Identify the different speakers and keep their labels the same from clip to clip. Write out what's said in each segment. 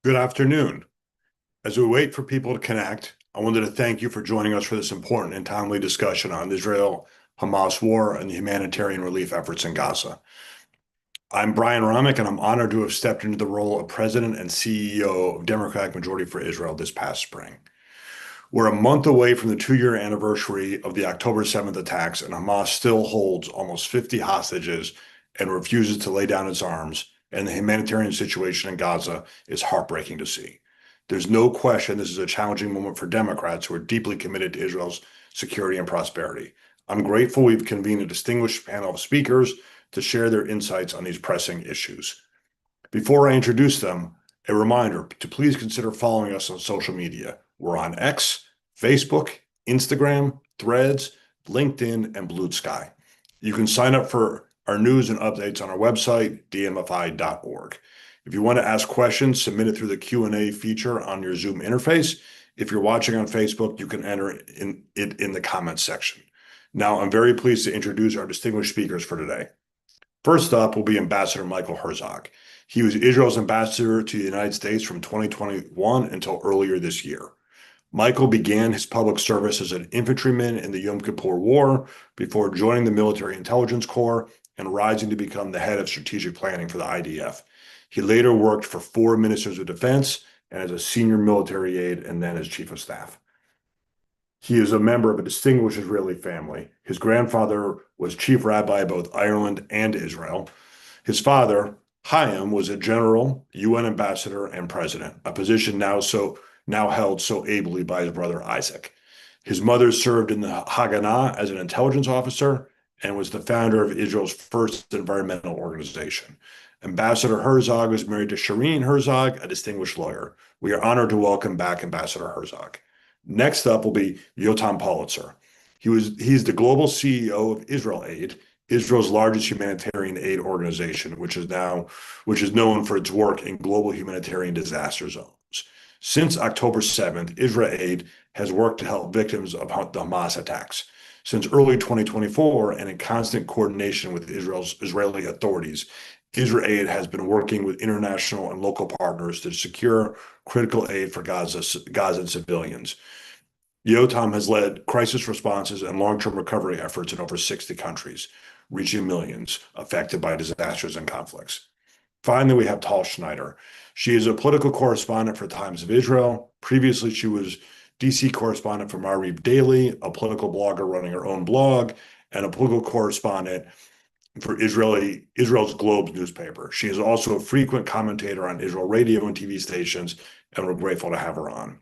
Speaker 1: Good afternoon. As we wait for people to connect, I wanted to thank you for joining us for this important and timely discussion on the Israel-Hamas war and the humanitarian relief efforts in Gaza. I'm Brian Romick, and I'm honored to have stepped into the role of President and CEO of Democratic Majority for Israel this past spring. We're a month away from the two-year anniversary of the October 7th attacks, and Hamas still holds almost 50 hostages and refuses to lay down its arms, and the humanitarian situation in Gaza is heartbreaking to see. There's no question this is a challenging moment for Democrats who are deeply committed to Israel's security and prosperity. I'm grateful we've convened a distinguished panel of speakers to share their insights on these pressing issues. Before I introduce them, a reminder to please consider following us on social media. We're on X, Facebook, Instagram, Threads, LinkedIn, and Blue Sky. You can sign up for our news and updates on our website, dmfi.org. If you want to ask questions, submit it through the Q&A feature on your Zoom interface. If you're watching on Facebook, you can enter it in the comments section. Now, I'm very pleased to introduce our distinguished speakers for today. First up will be Ambassador Michael Herzog. He was Israel's ambassador to the United States from 2021 until earlier this year. Michael began his public service as an infantryman in the Yom Kippur War before joining the Military Intelligence Corps and rising to become the head of strategic planning for the IDF. He later worked for 4 ministers of defense and as a senior military aide and then as chief of staff. He is a member of a distinguished Israeli family. His grandfather was chief rabbi of both Ireland and Israel. His father, Chaim, was a general, UN ambassador, and president, a position now held so ably by his brother Isaac. His mother served in the Haganah as an intelligence officer and was the founder of Israel's first environmental organization. Ambassador Herzog was married to Shireen Herzog, a distinguished lawyer. We are honored to welcome back Ambassador Herzog. Next up will be Yotam Polizer. He's the global CEO of IsraAID, Israel's largest humanitarian aid organization, which is known for its work in global humanitarian disaster zones. Since October 7th, IsraAID has worked to help victims of the Hamas attacks. Since early 2024, and in constant coordination with Israeli authorities, IsraAID has been working with international and local partners to secure critical aid for Gaza civilians. Yotam has led crisis responses and long-term recovery efforts in over 60 countries, reaching millions affected by disasters and conflicts. Finally, we have Tal Schneider. She is a political correspondent for Times of Israel. Previously, she was DC correspondent for Maariv Daily, a political blogger running her own blog, and a political correspondent for Israel's Globe newspaper. She is also a frequent commentator on Israel radio and TV stations, and we're grateful to have her on.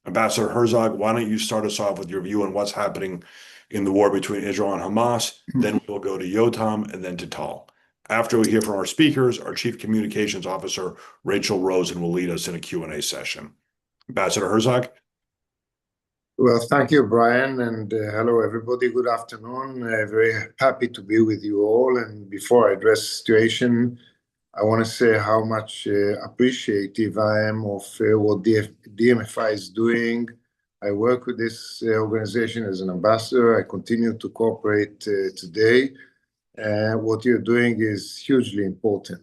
Speaker 1: Ambassador Herzog, why don't you start us off with your view on what's happening in the war between Israel and Hamas? Then we'll go to Yotam and then to Tal. After we hear from our speakers, our Chief Communications Officer, Rachel Rosen, will lead us in a Q&A session. Ambassador Herzog?
Speaker 2: Well, thank you, Brian, and hello, everybody. Good afternoon. Very happy to be with you all. And before I address the situation, I want to say how much appreciative I am of what DMFI is doing. I work with this organization as an ambassador. I continue to cooperate today. What you're doing is hugely important.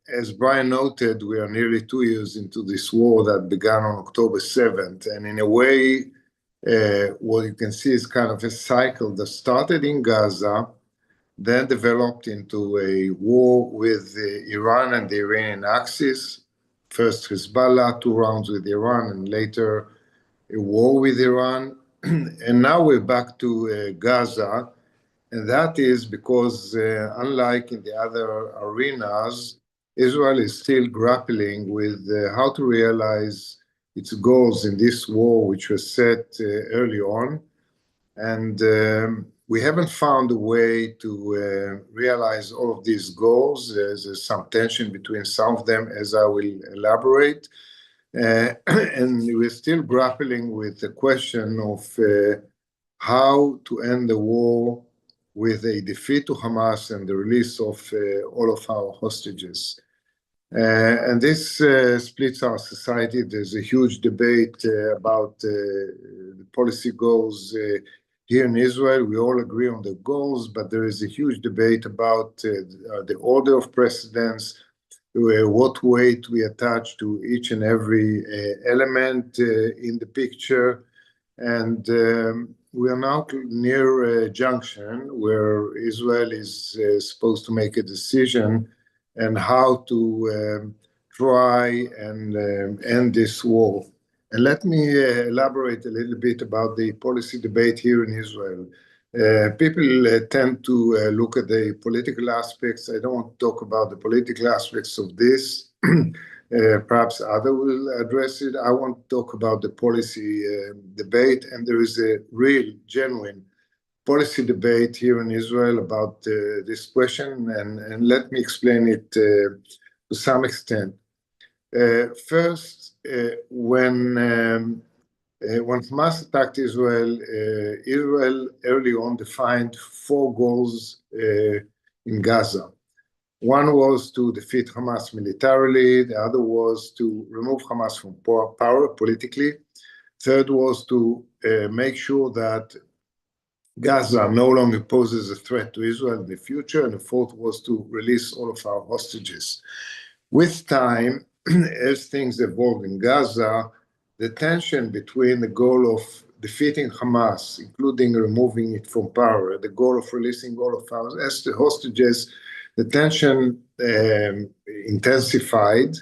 Speaker 2: As Brian noted, we are nearly 2 years into this war that began on October 7th. And in a way, what you can see is kind of a cycle that started in Gaza, then developed into a war with Iran and the Iranian axis. First Hezbollah, 2 rounds with Iran, and later a war with Iran. And now we're back to Gaza. And that is because, unlike in the other arenas, Israel is still grappling with how to realize its goals in this war, which was set early on. And we haven't found a way to realize all of these goals. There's some tension between some of them, as I will elaborate. And we're still grappling with the question of how to end the war with a defeat to Hamas and the release of all of our hostages. And this splits our society. There's a huge debate about the policy goals here in Israel. We all agree on the goals, but there is a huge debate about the order of precedence. what weight we attach to each and every element in the picture. And we are now near a junction where Israel is supposed to make a decision on how to try and end this war. And let me elaborate a little bit about the policy debate here in Israel. People tend to look at the political aspects. I don't want to talk about the political aspects of this. Perhaps others will address it. I want to talk about the policy debate, and there is a real, genuine policy debate here in Israel about this question, and let me explain it to some extent. First, when Hamas attacked Israel, Israel early on defined 4 goals in Gaza. One was to defeat Hamas militarily. The other was to remove Hamas from power politically. Third was to make sure that Gaza no longer poses a threat to Israel in the future. And the fourth was to release all of our hostages. With time, as things evolved in Gaza, the tension between the goal of defeating Hamas, including removing it from power, the goal of releasing all of our hostages, the tension intensified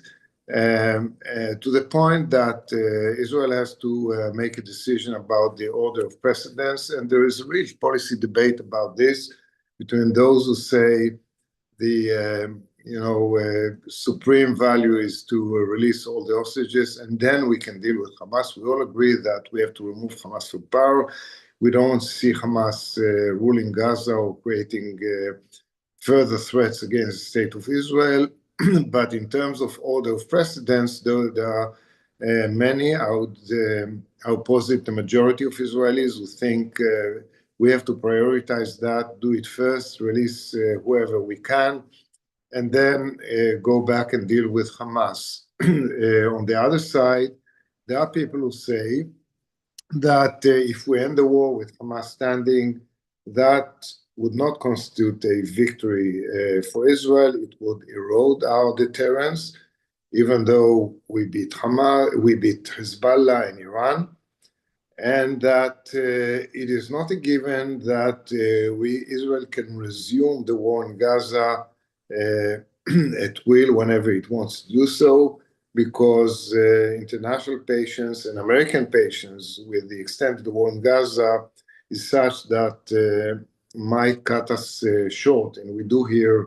Speaker 2: to the point that Israel has to make a decision about the order of precedence. And there is a real policy debate about this between those who say the supreme value is to release all the hostages, and then we can deal with Hamas. We all agree that we have to remove Hamas from power. We don't want to see Hamas ruling Gaza or creating further threats against the state of Israel. But in terms of order of precedence, there are many, I would posit the majority of Israelis who think we have to prioritize that, do it first, release whoever we can, and then go back and deal with Hamas. On the other side, there are people who say that if we end the war with Hamas standing, that would not constitute a victory for Israel. It would erode our deterrence, even though we beat Hamas, we beat Hezbollah in Iran, and that it is not a given that Israel can resume the war in Gaza at will whenever it wants to do so, because international patience and American patience with the extent of the war in Gaza is such that might cut us short. And we do hear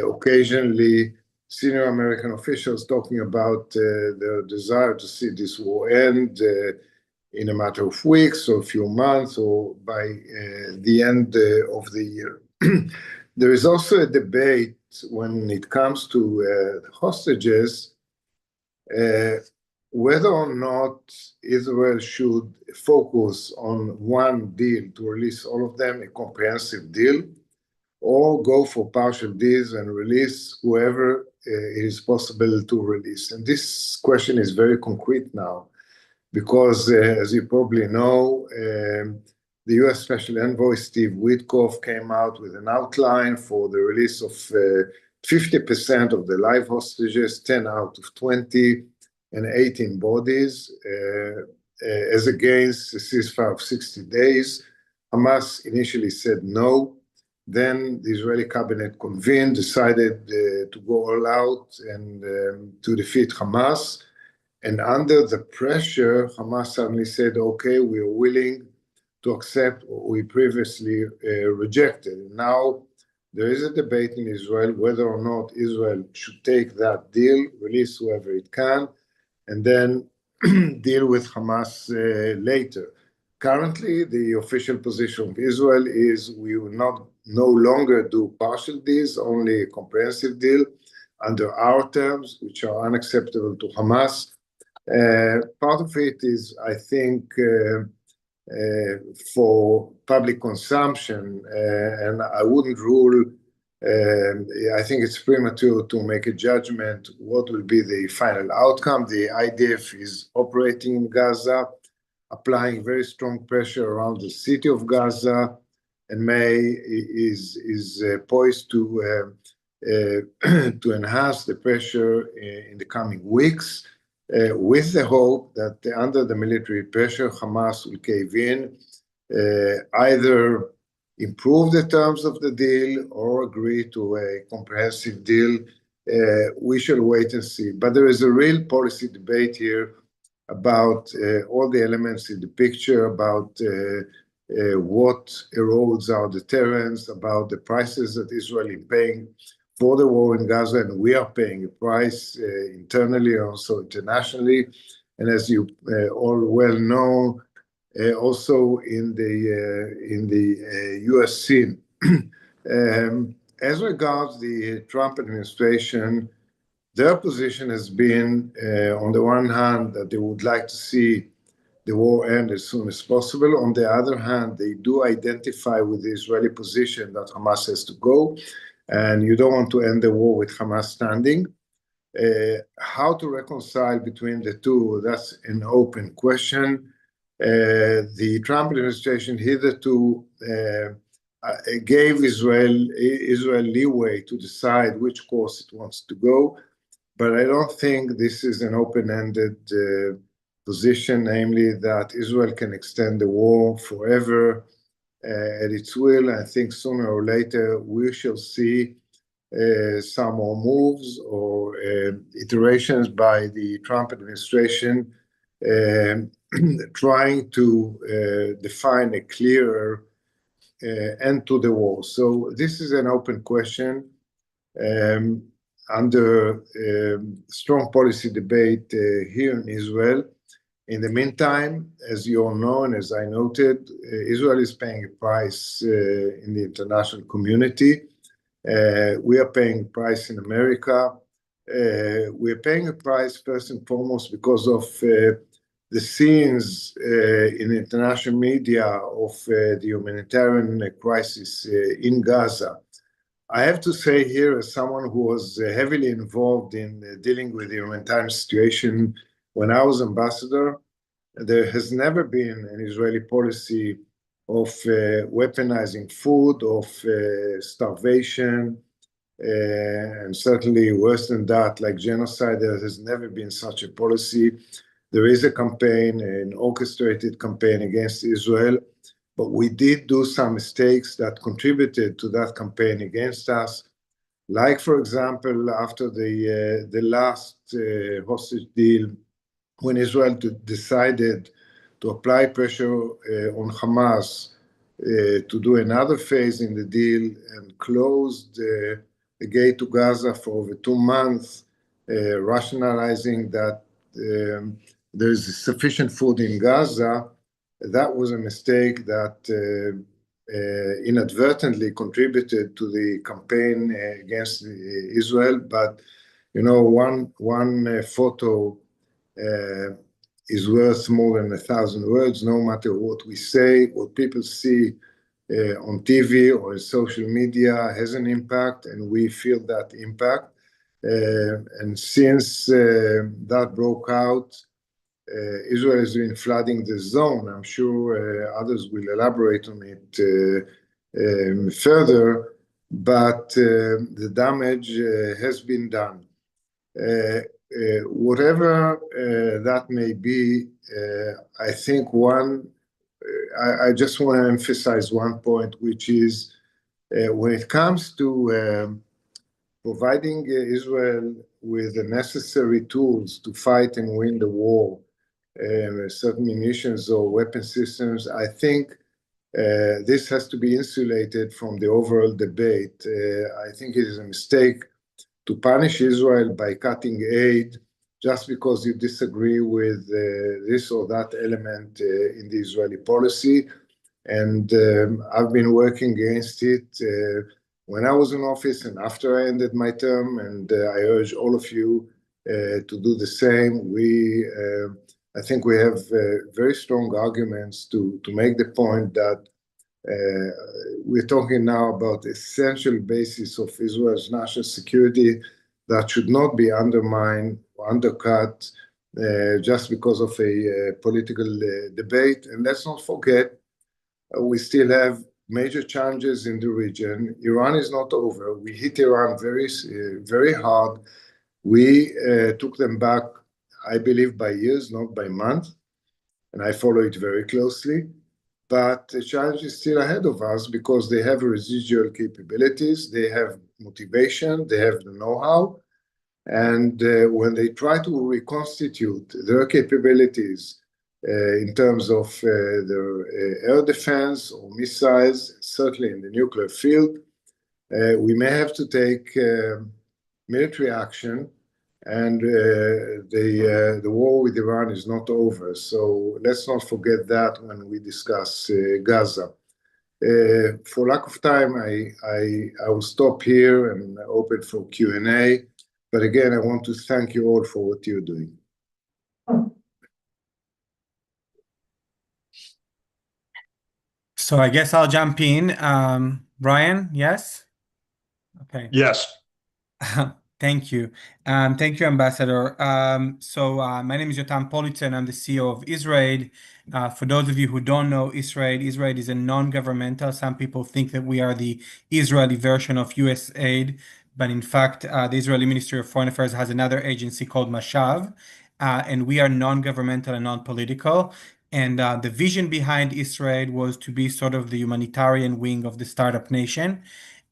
Speaker 2: occasionally senior American officials talking about their desire to see this war end in a matter of weeks or a few months or by the end of the year. There is also a debate when it comes to hostages, whether or not Israel should focus on one deal to release all of them, a comprehensive deal, or go for partial deals and release whoever it is possible to release. And this question is very concrete now, because as you probably know, the U.S. Special Envoy Steve Witkoff came out with an outline for the release of 50% of the live hostages, 10 out of 20, and 18 bodies, as against a ceasefire of 60 days. Hamas initially said no. Then the Israeli cabinet convened, decided to go all out and to defeat Hamas. And under the pressure, Hamas suddenly said, okay, we are willing to accept what we previously rejected. Now, there is a debate in Israel whether or not Israel should take that deal, release whoever it can, and then deal with Hamas later. Currently, the official position of Israel is we will no longer do partial deals, only a comprehensive deal under our terms, which are unacceptable to Hamas. Part of it is, I think, for public consumption, and I wouldn't rule, I think it's premature to make a judgment what will be the final outcome. The IDF is operating in Gaza, applying very strong pressure around the city of Gaza, and is poised to to enhance the pressure in the coming weeks, with the hope that under the military pressure, Hamas will cave in, either improve the terms of the deal or agree to a comprehensive deal. We shall wait and see. But there is a real policy debate here about all the elements in the picture, about what erodes our deterrence, about the prices that Israel is paying for the war in Gaza, and we are paying a price internally, also internationally. And as you all well know, also in the U.S. scene. As regards the Trump administration, their position has been, on the one hand, that they would like to see the war end as soon as possible. On the other hand, they do identify with the Israeli position that Hamas has to go, and you don't want to end the war with Hamas standing. How to reconcile between the two, that's an open question. The Trump administration hitherto gave Israel leeway to decide which course it wants to go, but I don't think this is an open-ended position, namely that Israel can extend the war forever at its will. I think sooner or later we shall see some more moves or iterations by the Trump administration trying to define a clearer end to the war. So this is an open question under strong policy debate here in Israel. In the meantime, as you all know, and as I noted, Israel is paying a price in the international community. We are paying a price in America. We are paying a price first and foremost because of the scenes in international media of the humanitarian crisis in Gaza. I have to say here, as someone who was heavily involved in dealing with the humanitarian situation when I was ambassador, there has never been an Israeli policy of weaponizing food, of starvation, and certainly worse than that, like genocide. There has never been such a policy. There is a campaign, an orchestrated campaign against Israel, but we did do some mistakes that contributed to that campaign against us. Like, for example, after the last hostage deal, when Israel decided to apply pressure on Hamas to do another phase in the deal and closed the gate to Gaza for over 2 months, rationalizing that there is sufficient food in Gaza. That was a mistake that inadvertently contributed to the campaign against Israel. But you know, one photo is worth more than 1,000 words. No matter what we say, what people see on TV or in social media has an impact, and we feel that impact. And since that broke out, Israel has been flooding the zone. I'm sure others will elaborate on it further, but the damage has been done. Whatever that may be, I think I just want to emphasize one point, which is when it comes to providing Israel with the necessary tools to fight and win the war, certain munitions or weapon systems, I think this has to be insulated from the overall debate. I think it is a mistake to punish Israel by cutting aid just because you disagree with this or that element in the Israeli policy. And I've been working against it when I was in office and after I ended my term, and I urge all of you to do the same. I think we have very strong arguments to make the point that we're talking now about the essential basis of Israel's national security that should not be undermined or undercut just because of a political debate. And let's not forget, we still have major challenges in the region. Iran is not over. We hit Iran very hard. We took them back, I believe, by years, not by months, and I follow it very closely. But the challenge is still ahead of us because they have residual capabilities, they have motivation, they have the know-how, and when they try to reconstitute their capabilities in terms of their air defense or missiles, certainly in the nuclear field, we may have to take military action, and the war with Iran is not over. So let's not forget that when we discuss Gaza. For lack of time, I will stop here and open for Q&A. But again, I want to thank you all for what you're doing.
Speaker 3: So I guess I'll jump in. Brian, yes? Okay.
Speaker 1: Yes.
Speaker 3: Thank you. Thank you, Ambassador. My name is Yotam Polizer, and I'm the CEO of IsraAID. For those of you who don't know IsraAID is a non-governmental. Some people think that we are the Israeli version of USAID, but in fact, the Israeli Ministry of Foreign Affairs has another agency called Mashav, and we are non-governmental and non-political. And the vision behind IsraAID was to be sort of the humanitarian wing of the startup nation,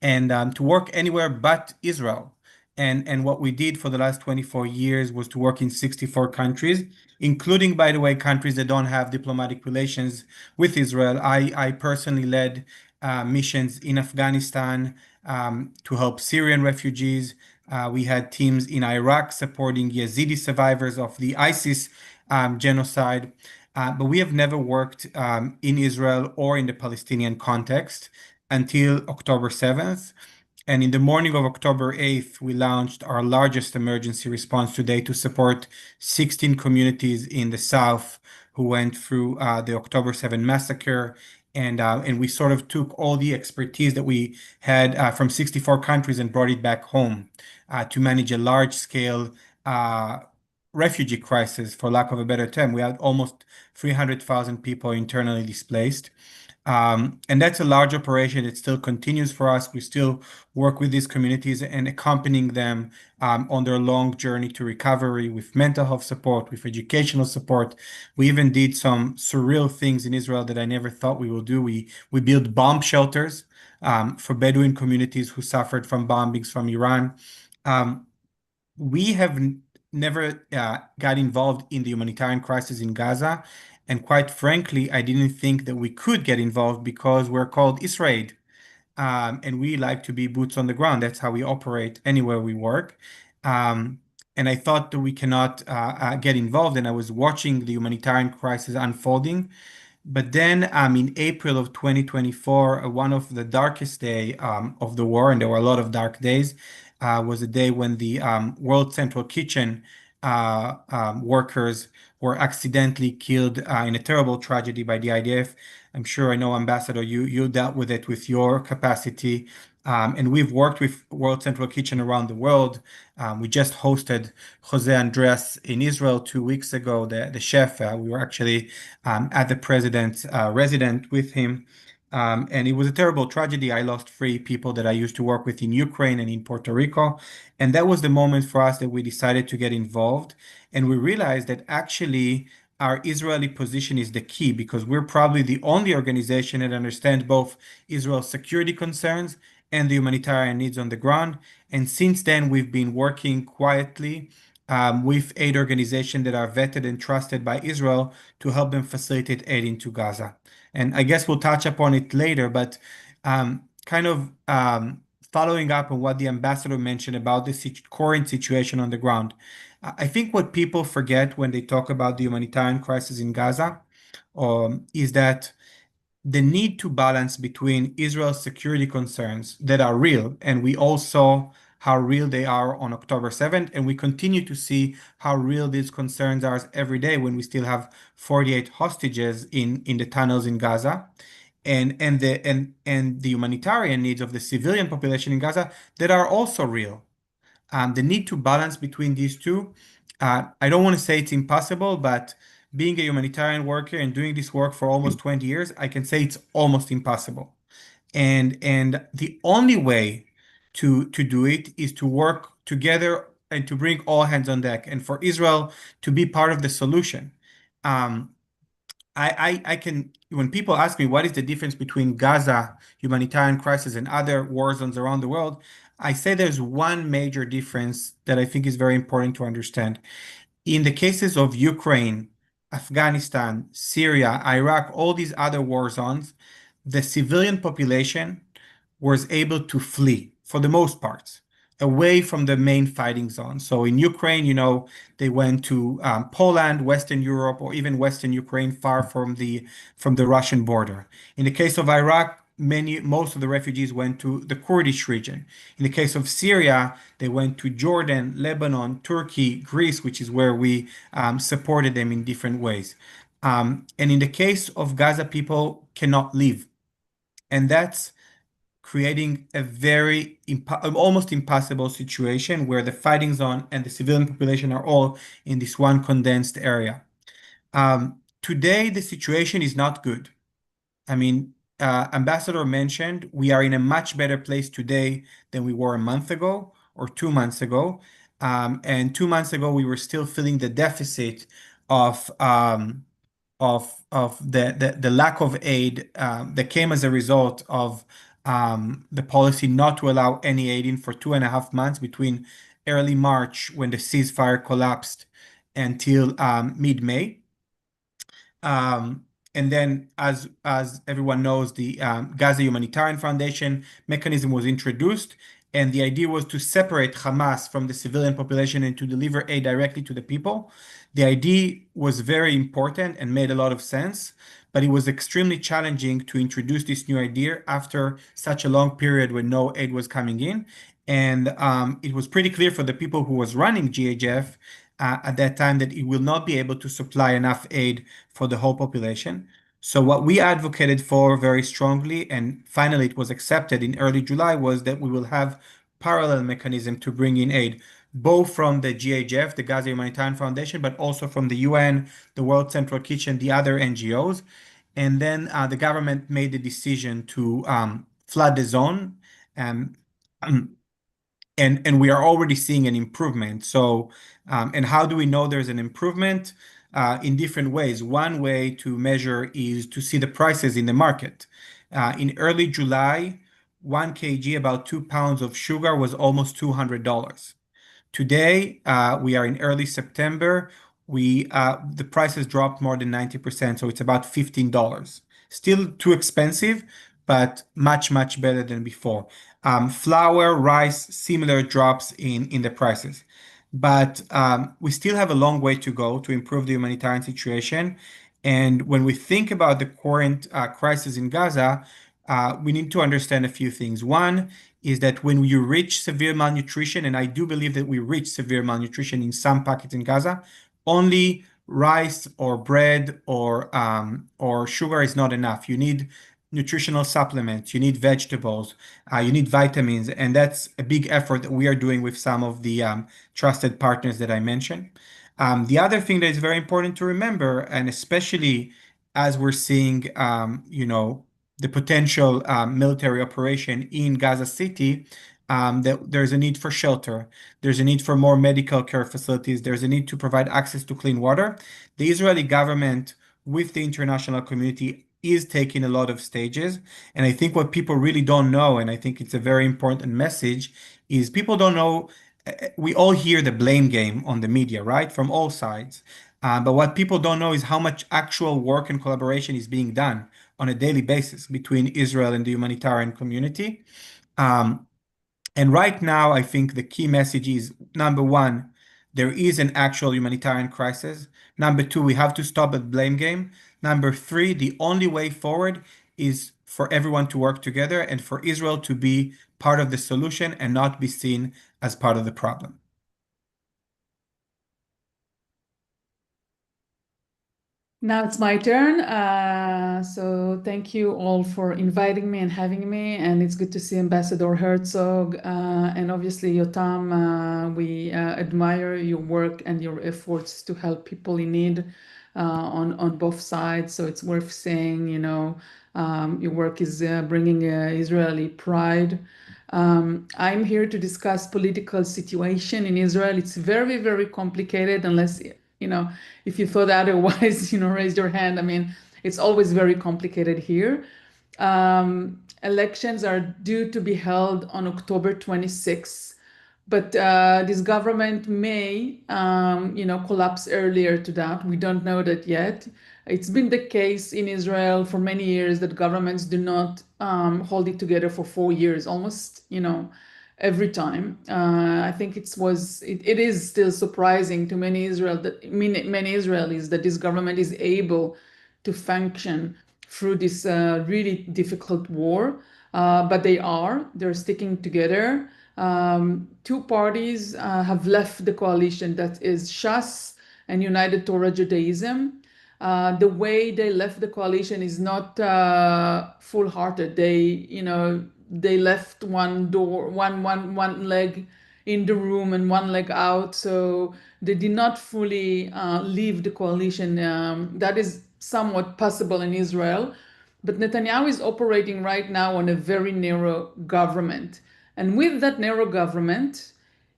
Speaker 3: and to work anywhere but Israel. And what we did for the last 24 years was to work in 64 countries, including, by the way, countries that don't have diplomatic relations with Israel. I personally led missions in Afghanistan to help Syrian refugees. We had teams in Iraq supporting Yazidi survivors of the ISIS genocide. But we have never worked in Israel or in the Palestinian context until October 7th. And in the morning of October 8th, we launched our largest emergency response today to support 16 communities in the South who went through the October 7 massacre. And we sort of took all the expertise that we had from 64 countries and brought it back home to manage a large-scale refugee crisis, for lack of a better term. We had almost 300,000 people internally displaced. And that's a large operation. It still continues for us. We still work with these communities and accompanying them on their long journey to recovery with mental health support, with educational support. We even did some surreal things in Israel that I never thought we would do. We built bomb shelters for Bedouin communities who suffered from bombings from Iran. We have never got involved in the humanitarian crisis in Gaza. And quite frankly, I didn't think that we could get involved because we're called IsraAID. And we like to be boots on the ground. That's how we operate anywhere we work. And I thought that we cannot get involved. And I was watching the humanitarian crisis unfolding. But then in April of 2024, one of the darkest days of the war, and there were a lot of dark days, was a day when the World Central Kitchen workers were accidentally killed in a terrible tragedy by the IDF. I'm sure I know, Ambassador, you dealt with it with your capacity. And we've worked with World Central Kitchen around the world. We just hosted Jose Andres in Israel 2 weeks ago, the chef. We were actually at the president's residence with him. And it was a terrible tragedy. I lost 3 people that I used to work with in Ukraine and in Puerto Rico. And that was the moment for us that we decided to get involved. And we realized that actually our Israeli position is the key because we're probably the only organization that understands both Israel's security concerns and the humanitarian needs on the ground. And since then, we've been working quietly with aid organizations that are vetted and trusted by Israel to help them facilitate aid into Gaza. And I guess we'll touch upon it later, but following up on what the ambassador mentioned about the current situation on the ground. I think what people forget when they talk about the humanitarian crisis in Gaza is that the need to balance between Israel's security concerns that are real, and we all saw how real they are on October 7th, and we continue to see how real these concerns are every day when we still have 48 hostages in the tunnels in Gaza, and the humanitarian needs of the civilian population in Gaza that are also real. The need to balance between these two, I don't want to say it's impossible, but being a humanitarian worker and doing this work for almost 20 years, I can say it's almost impossible. And the only way to do it is to work together and to bring all hands on deck, and for Israel to be part of the solution. Um, I can, when people ask me what is the difference between Gaza humanitarian crisis and other war zones around the world, I say there's one major difference that I think is very important to understand. In the cases of Ukraine, Afghanistan, Syria, Iraq, all these other war zones, the civilian population was able to flee for the most part away from the main fighting zone. So in Ukraine, they went to Poland, Western Europe, or even Western Ukraine, far from the Russian border. In the case of Iraq, most of the refugees went to the Kurdish region. In the case of Syria, they went to Jordan, Lebanon, Turkey, Greece, which is where we supported them in different ways. And in the case of Gaza, people cannot leave. And that's creating a very almost impossible situation where the fighting zone and the civilian population are all in this one condensed area. Today, the situation is not good. I mean, Ambassador mentioned we are in a much better place today than we were a month ago or 2 months ago. And 2 months ago, we were still feeling the deficit of the lack of aid that came as a result of the policy not to allow any aid in for 2.5 months between early March, when the ceasefire collapsed, until mid-May. And then, as everyone knows, the Gaza Humanitarian Foundation mechanism was introduced, and the idea was to separate Hamas from the civilian population and to deliver aid directly to the people. The idea was very important and made a lot of sense, but it was extremely challenging to introduce this new idea after such a long period when no aid was coming in. And it was pretty clear for the people who was running GHF at that time that it will not be able to supply enough aid for the whole population. So what we advocated for very strongly, and finally it was accepted in early July, was that we will have parallel mechanism to bring in aid, both from the GHF, the Gaza Humanitarian Foundation, but also from the UN, the World Central Kitchen, the other NGOs. And then the government made the decision to flood the zone. Um, and we are already seeing an improvement. So, and how do we know there's an improvement? In different ways. One way to measure is to see the prices in the market. In early July, 1 kg, about 2 pounds of sugar, was almost $200. Today, we are in early September. The prices dropped more than 90%, so it's about $15. Still too expensive, but much, much better than before. Flour, rice, similar drops in the prices. But we still have a long way to go to improve the humanitarian situation. And when we think about the current crisis in Gaza, we need to understand a few things. One is that when you reach severe malnutrition, and I do believe that we reach severe malnutrition in some pockets in Gaza, only rice or bread or sugar is not enough. You need nutritional supplements, you need vegetables, you need vitamins, and that's a big effort that we are doing with some of the trusted partners that I mentioned. The other thing that is very important to remember, and especially as we're seeing, the potential military operation in Gaza City, that there's a need for shelter, there's a need for more medical care facilities, there's a need to provide access to clean water. The Israeli government, with the international community, is taking a lot of stages. And I think what people really don't know, and I think it's a very important message, is people don't know. We all hear the blame game on the media, right? From all sides. But what people don't know is how much actual work and collaboration is being done on a daily basis between Israel and the humanitarian community. Um, and right now, I think the key message is, number one, there is an actual humanitarian crisis. Number two, we have to stop the blame game. Number three, the only way forward is for everyone to work together and for Israel to be part of the solution and not be seen as part of the problem.
Speaker 4: Now it's my turn. So thank you all for inviting me and having me. And it's good to see Ambassador Herzog and obviously Yotam. We admire your work and your efforts to help people in need on both sides. So it's worth saying, Your work is bringing Israeli pride. I'm here to discuss political situation in Israel. It's very, very complicated unless, if you thought otherwise, raise your hand. I mean, it's always very complicated here. Elections are due to be held on October 26th, but this government may, collapse earlier to that. We don't know that yet. It's been the case in Israel for many years that governments do not hold it together for 4 years, almost, every time. I think it is still surprising to many Israelis that this government is able to function through this really difficult war, but they're sticking together. Two parties have left the coalition, that is Shas and United Torah Judaism. The way they left the coalition is not full-hearted. They left one leg in the room and one leg out, so they did not fully leave the coalition. That is somewhat possible in Israel, but Netanyahu is operating right now on a very narrow government. And with that narrow government,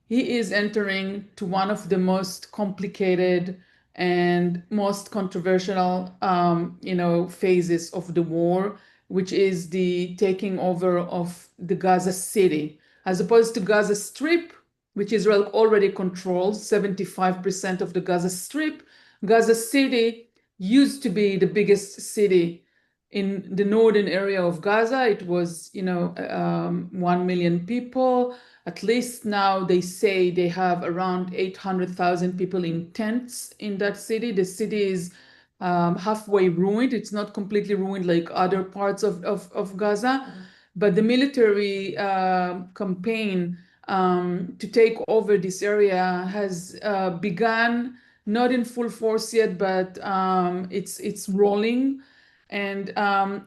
Speaker 4: he is entering to one of the most complicated and most controversial, phases of the war, which is the taking over of the Gaza City, as opposed to Gaza Strip, which Israel already controls 75% of the Gaza Strip. Gaza City used to be the biggest city in the northern area of Gaza. It was, 1 million people. At least now they say they have around 800,000 people in tents in that city. The city is halfway ruined. It's not completely ruined like other parts of Gaza, but the military campaign to take over this area has begun, not in full force yet, but it's rolling. And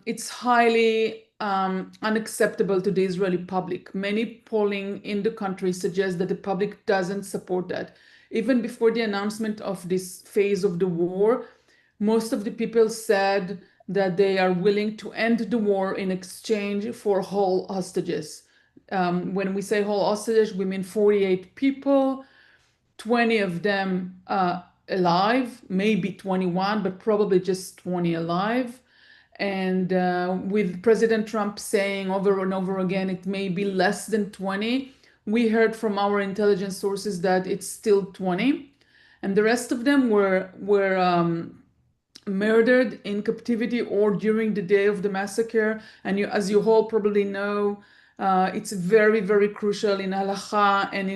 Speaker 4: it's highly unacceptable to the Israeli public. Many polling in the country suggests that the public doesn't support that. Even before the announcement of this phase of the war, most of the people said that they are willing to end the war in exchange for whole hostages. When we say whole hostages, we mean 48 people, 20 of them alive, maybe 21, but probably just 20 alive. And with President Trump saying over and over again, it may be less than 20, we heard from our intelligence sources that it's still 20. And the rest of them were murdered in captivity or during the day of the massacre. And as you all probably know, it's very, very crucial in halacha and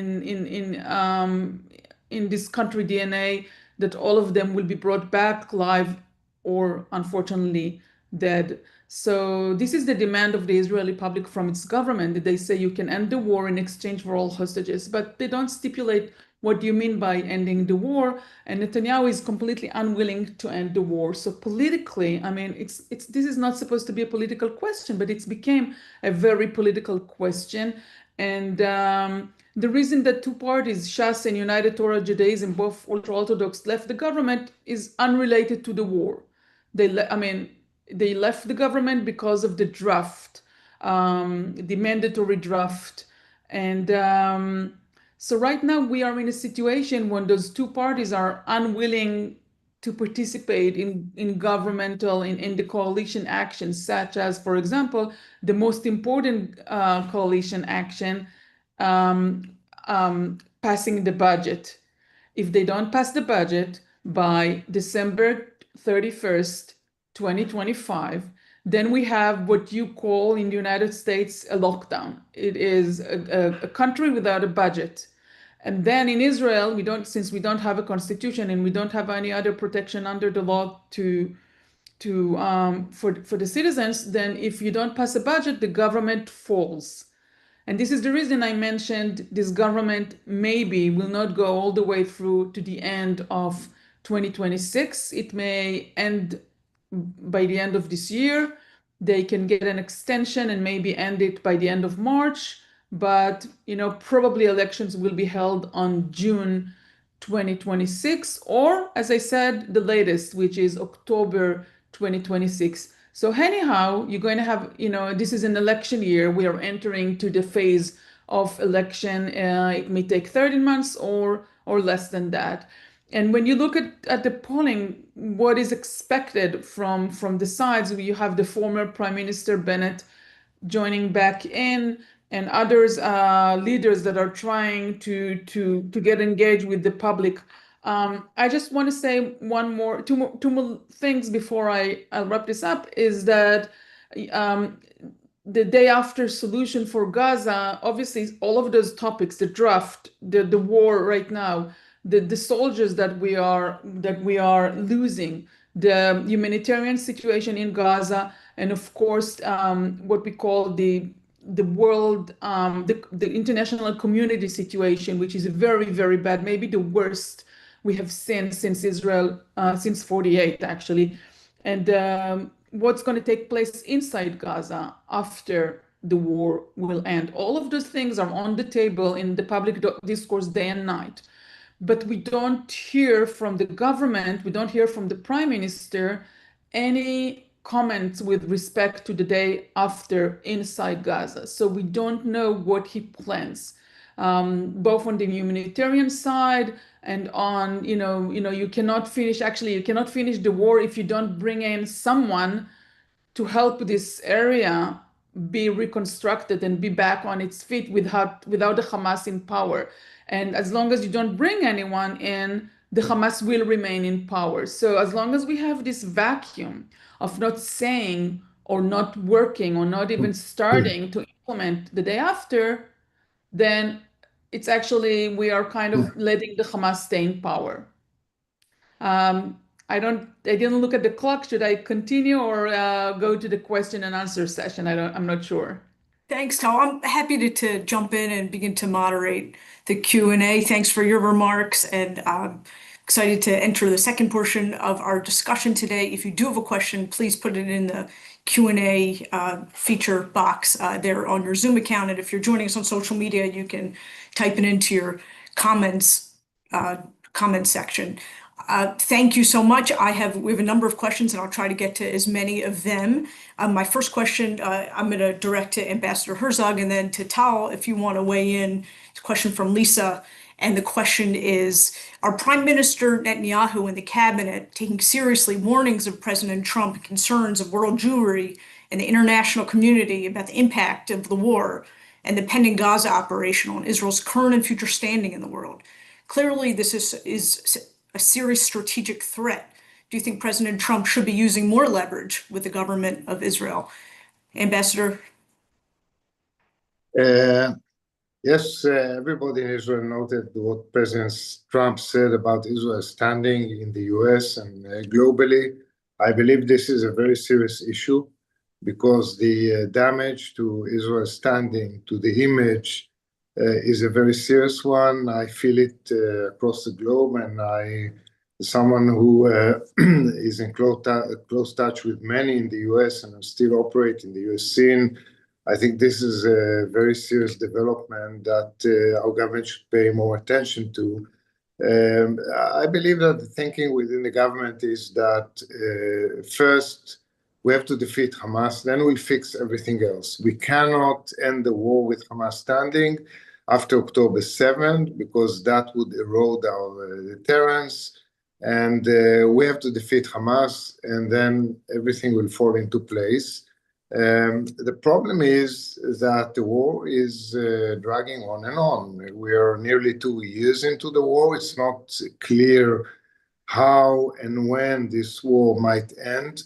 Speaker 4: in this country DNA that all of them will be brought back live or unfortunately dead. So this is the demand of the Israeli public from its government. They say you can end the war in exchange for all hostages, but they don't stipulate what do you mean by ending the war. And Netanyahu is completely unwilling to end the war. So politically, I mean, this is not supposed to be a political question, but it's became a very political question. And the reason that two parties, Shas and United Torah Judaism, both ultra-Orthodox, left the government is unrelated to the war. They left the government because of the draft, the mandatory draft. And so right now we are in a situation when those two parties are unwilling to participate in governmental, in the coalition actions, such as, for example, the most important coalition action, passing the budget. If they don't pass the budget by December 31st, 2025, then we have what you call in the United States a lockdown. It is a country without a budget. And then in Israel, since we don't have a constitution and we don't have any other protection under the law for the citizens, then if you don't pass a budget, the government falls. And this is the reason I mentioned this government maybe will not go all the way through to the end of 2026. It may end by the end of this year. They can get an extension and maybe end it by the end of March. But probably elections will be held on June 2026, or as I said, the latest, which is October 2026. So anyhow, you're going to have, this is an election year. We are entering to the phase of election. It may take 13 months or less than that. And when you look at the polling, what is expected from the sides, you have the former Prime Minister Bennett joining back in, and others leaders that are trying to get engaged with the public. I just want to say two more things before I'll wrap this up, is that the day after solution for Gaza, obviously all of those topics, the draft, the war right now, the soldiers that we are losing, the humanitarian situation in Gaza, and of course what we call the world, the international community situation, which is very, very bad, maybe the worst we have seen since Israel, since 48 actually. And what's going to take place inside Gaza after the war will end. All of those things are on the table in the public discourse day and night. But we don't hear from the government, we don't hear from the prime minister any comments with respect to the day after inside Gaza. So we don't know what he plans, both on the humanitarian side and on, you cannot finish the war if you don't bring in someone to help this area be reconstructed and be back on its feet without the Hamas in power. And as long as you don't bring anyone in, the Hamas will remain in power. So as long as we have this vacuum of not saying or not working or not even starting to implement the day after, then it's actually, we are kind of letting the Hamas stay in power. I didn't look at the clock. Should I continue or go to the question and answer session? I'm not sure.
Speaker 5: Thanks, Tal. I'm happy to jump in and begin to moderate the Q&A. Thanks for your remarks, and I'm excited to enter the second portion of our discussion today. If you do have a question, please put it in the Q&A feature box there on your Zoom account. And if you're joining us on social media, you can type it into your comments section. Thank you so much. We have a number of questions, and I'll try to get to as many of them. My first question, I'm going to direct to Ambassador Herzog, and then to Tal, if you want to weigh in. It's a question from Lisa, and the question is, are Prime Minister Netanyahu and the cabinet taking seriously warnings of President Trump and concerns of world Jewry and the international community about the impact of the war and the pending Gaza operation on Israel's current and future standing in the world? Clearly, this is a serious strategic threat. Do you think President Trump should be using more leverage with the government of Israel? Ambassador?
Speaker 2: Yes, everybody in Israel noted what President Trump said about Israel's standing in the US and globally. I believe this is a very serious issue because the damage to Israel's standing, to the image, is a very serious one. I feel it across the globe, and someone who is in close touch with many in the US and still operate in the US scene. I think this is a very serious development that our government should pay more attention to. I believe that the thinking within the government is that first, we have to defeat Hamas, then we'll fix everything else. We cannot end the war with Hamas standing after October 7th, because that would erode our deterrence. And we have to defeat Hamas, and then everything will fall into place. The problem is that the war is dragging on and on. We are nearly 2 years into the war. It's not clear how and when this war might end.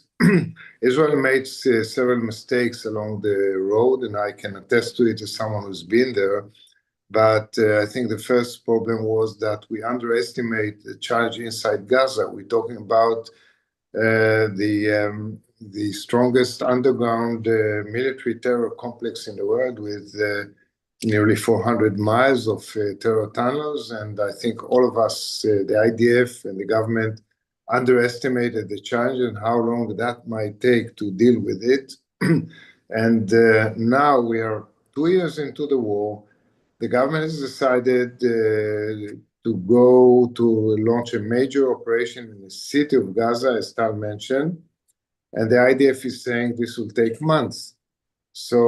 Speaker 2: Israel made several mistakes along the road, and I can attest to it as someone who's been there. But I think the first problem was that we underestimate the challenge inside Gaza. We're talking about the strongest underground military terror complex in the world, with nearly 400 miles of terror tunnels. And I think all of us, the IDF and the government, underestimated the challenge and how long that might take to deal with it. And now we are 2 years into the war. The government has decided to launch a major operation in the city of Gaza, as Tal mentioned. and the IDF is saying this will take months. So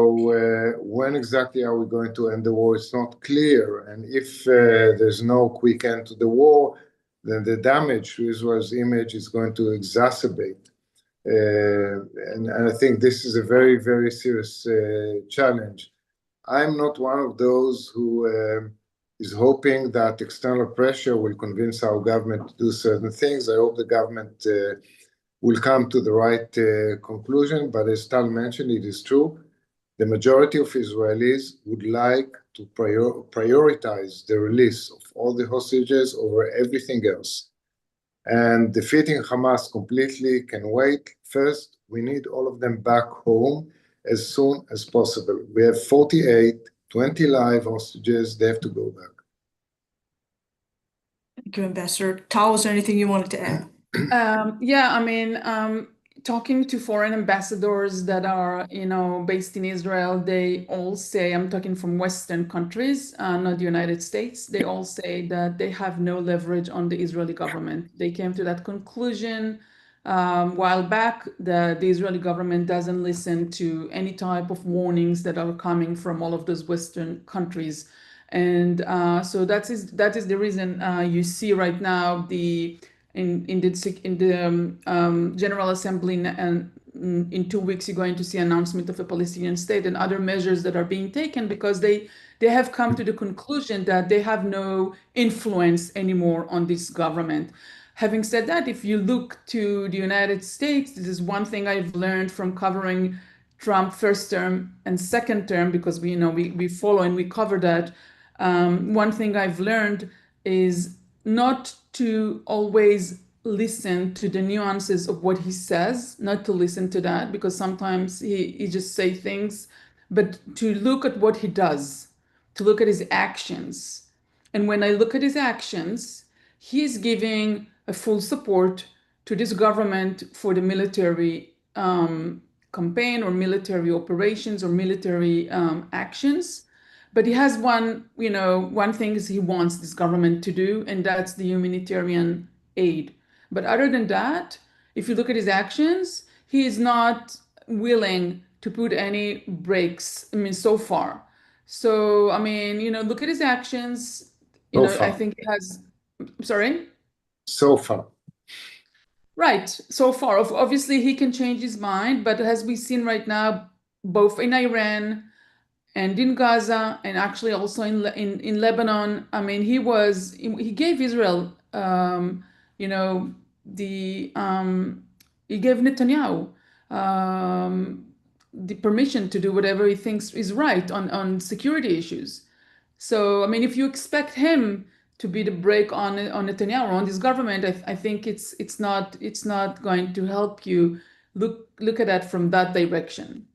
Speaker 2: when exactly are we going to end the war? It's not clear. And if there's no quick end to the war, then the damage to Israel's image is going to exacerbate. And I think this is a very, very serious challenge. I'm not one of those who is hoping that external pressure will convince our government to do certain things. I hope the government will come to the right conclusion. But as Tal mentioned, it is true. The majority of Israelis would like to prioritize the release of all the hostages over everything else. And defeating Hamas completely can wait. First, we need all of them back home as soon as possible. We have 48, 20 live hostages. They have to go back.
Speaker 5: Thank you, Ambassador. Tal, is there anything you wanted to add?
Speaker 4: Yeah, I mean, talking to foreign ambassadors that are, based in Israel, they all say, I'm talking from Western countries, not the United States, they all say that they have no leverage on the Israeli government. They came to that conclusion a while back that the Israeli government doesn't listen to any type of warnings that are coming from all of those Western countries. And so that is the reason you see right now in the General Assembly, and in 2 weeks you're going to see announcement of a Palestinian state and other measures that are being taken because they have come to the conclusion that they have no influence anymore on this government. Having said that, if you look to the United States, this is one thing I've learned from covering Trump first term and second term, because we follow and we cover that. One thing I've learned is not to always listen to the nuances of what he says, not to listen to that, because sometimes he just say things, but to look at what he does, to look at his actions. And when I look at his actions, he is giving a full support to this government for the military campaign or military operations or military actions. But he has one thing is he wants this government to do, and that's the humanitarian aid. But other than that, if you look at his actions, he is not willing to put any brakes, so far. So, look at his actions.
Speaker 2: So far.
Speaker 4: I think it has, sorry?
Speaker 2: So far.
Speaker 4: Right. So far. Obviously, he can change his mind, but as we've seen right now, both in Iran and in Gaza, and actually also in Lebanon, he gave Israel, he gave Netanyahu the permission to do whatever he thinks is right on security issues. So, if you expect him to be the brake on Netanyahu or on this government, I think it's not going to help you look at that from that direction.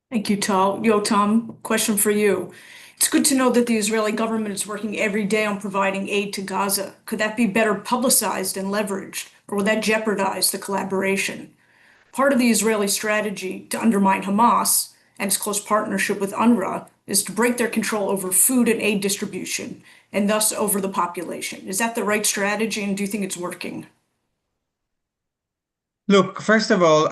Speaker 5: Thank you, Tal. Yotam, question for you. It's good to know that the Israeli government is working every day on providing aid to Gaza. Could that be better publicized and leveraged, or would that jeopardize the collaboration? Part of the Israeli strategy to undermine Hamas and its close partnership with UNRWA is to break their control over food and aid distribution, and thus over the population. Is that the right strategy, and do you think it's working?
Speaker 3: Look, first of all,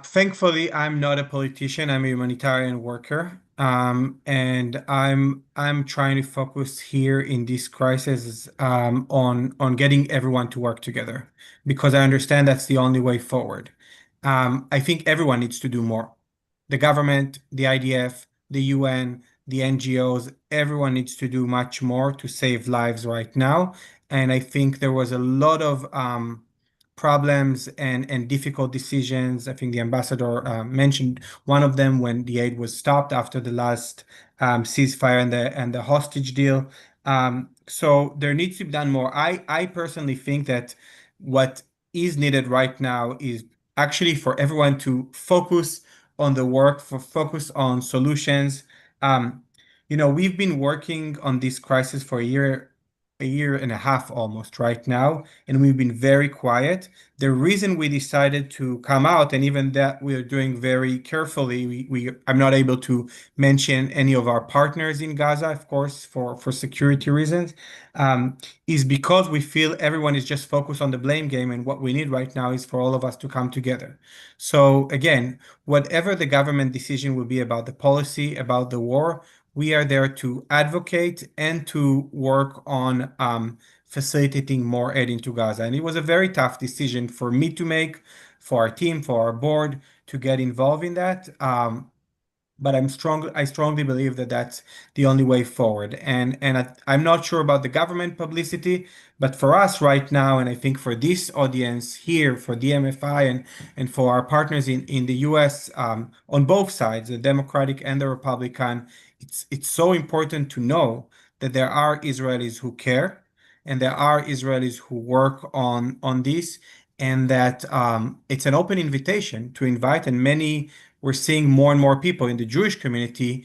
Speaker 3: thankfully I'm not a politician. I'm a humanitarian worker, and I'm trying to focus here in this crisis on getting everyone to work together because I understand that's the only way forward. I think everyone needs to do more. The government, the IDF, the UN, the NGOs, everyone needs to do much more to save lives right now. And I think there was a lot of problems and difficult decisions. I think the ambassador mentioned one of them when the aid was stopped after the last ceasefire and the hostage deal. So there needs to be done more. I personally think that what is needed right now is actually for everyone to focus on the work, focus on solutions. We've been working on this crisis for a a year and a half almost right now, and we've been very quiet. The reason we decided to come out, and even that we're doing very carefully, I'm not able to mention any of our partners in Gaza, of course, for security reasons, is because we feel everyone is just focused on the blame game, and what we need right now is for all of us to come together. So again, whatever the government decision will be about the policy, about the war, we are there to advocate and to work on facilitating more aid into Gaza. And it was a very tough decision for me to make, for our team, for our board to get involved in that. But I strongly believe that that's the only way forward. And I'm not sure about the government publicity, but for us right now, and I think for this audience here, for DMFI and for our partners in the US, on both sides, the Democratic and the Republican, it's so important to know that there are Israelis who care, and there are Israelis who work on this, and that it's an open invitation to invite, and we're seeing more and more people in the Jewish community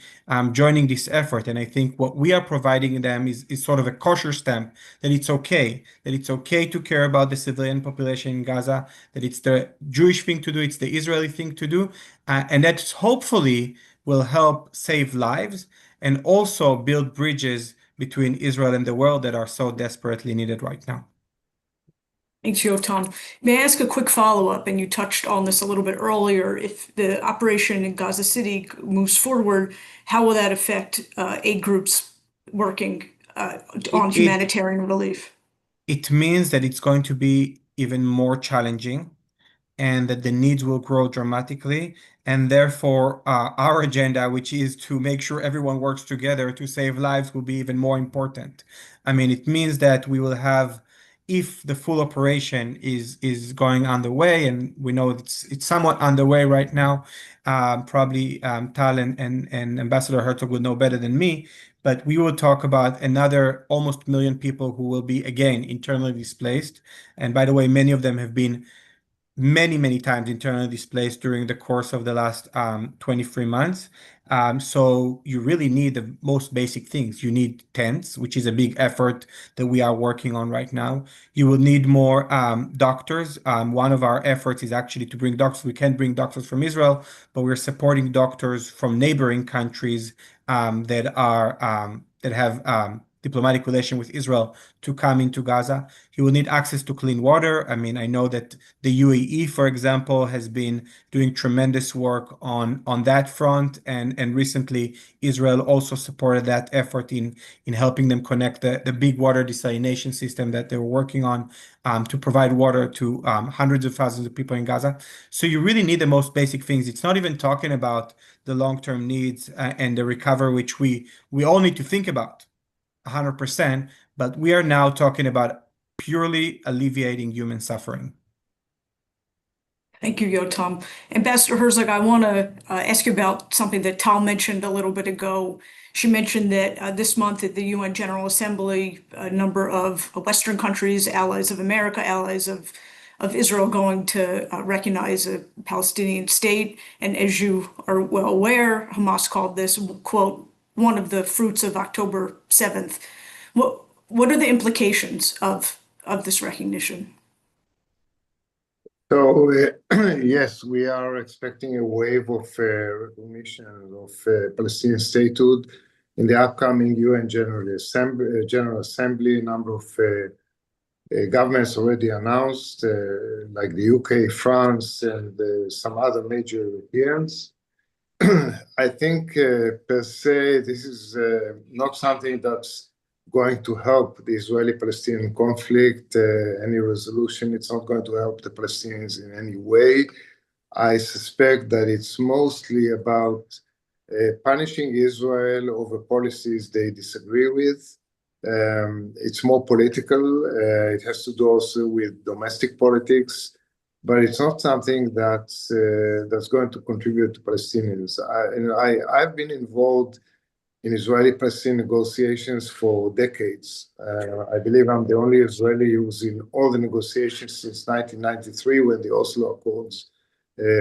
Speaker 3: joining this effort. And I think what we are providing them is sort of a kosher stamp that it's okay to care about the civilian population in Gaza, that it's the Jewish thing to do, it's the Israeli thing to do, and that hopefully will help save lives and also build bridges between Israel and the world that are so desperately needed right now.
Speaker 5: Thanks, Yotam. May I ask a quick follow-up? And you touched on this a little bit earlier. If the operation in Gaza City moves forward, how will that affect aid groups working on humanitarian relief?
Speaker 3: It means that it's going to be even more challenging, and that the needs will grow dramatically. And therefore, our agenda, which is to make sure everyone works together to save lives, will be even more important. I mean, it means that we will have, if the full operation is going underway, and we know it's somewhat underway right now, probably Tal and Ambassador Herzog will know better than me, but we will talk about another almost 1 million people who will be, again, internally displaced. And by the way, many of them have been many times internally displaced during the course of the last 23 months. So you really need the most basic things. You need tents, which is a big effort that we are working on right now. You will need more doctors. One of our efforts is actually to bring doctors. We can't bring doctors from Israel, but we're supporting doctors from neighboring countries that have diplomatic relation with Israel to come into Gaza. You will need access to clean water. I mean, I know that the UAE, for example, has been doing tremendous work on that front, and recently Israel also supported that effort in helping them connect the big water desalination system that they were working on to provide water to hundreds of thousands of people in Gaza. So you really need the most basic things. It's not even talking about the long-term needs and the recovery, which we all need to think about 100%, but we are now talking about purely alleviating human suffering.
Speaker 5: Thank you, Yotam. Ambassador Herzog, I want to ask you about something that Tal mentioned a little bit ago. She mentioned that this month at the UN General Assembly, a number of Western countries, allies of America, allies of Israel, going to recognize a Palestinian state. And as you are well aware, Hamas called this, quote, one of the fruits of October 7th. What are the implications of this recognition?
Speaker 2: So, yes, we are expecting a wave of recognition of Palestinian statehood in the upcoming UN General Assembly. A number of governments already announced, like the UK, France, and some other major Europeans. I think per se, this is not something that's going to help the Israeli-Palestinian conflict, any resolution. It's not going to help the Palestinians in any way. I suspect that it's mostly about punishing Israel over policies they disagree with. It's more political. It has to do also with domestic politics. But it's not something that's going to contribute to Palestinians. I've been involved in Israeli-Palestinian negotiations for decades. I believe I'm the only Israeli who's in all the negotiations since 1993, when the Oslo Accords,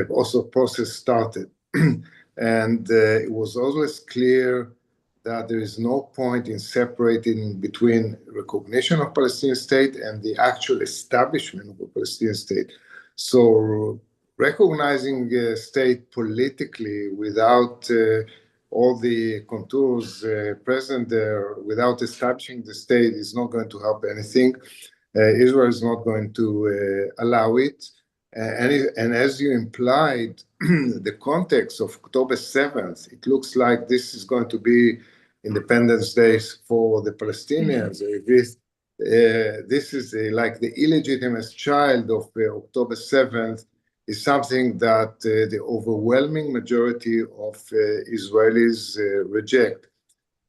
Speaker 2: Oslo process started. And it was always clear that there is no point in separating between recognition of Palestinian state and the actual establishment of a Palestinian state. So recognizing a state politically without all the contours present there, without establishing the state, is not going to help anything. Israel is not going to allow it. And as you implied, the context of October 7th, it looks like this is going to be Independence Day for the Palestinians. This is like the illegitimate child of October 7th is something that the overwhelming majority of Israelis reject.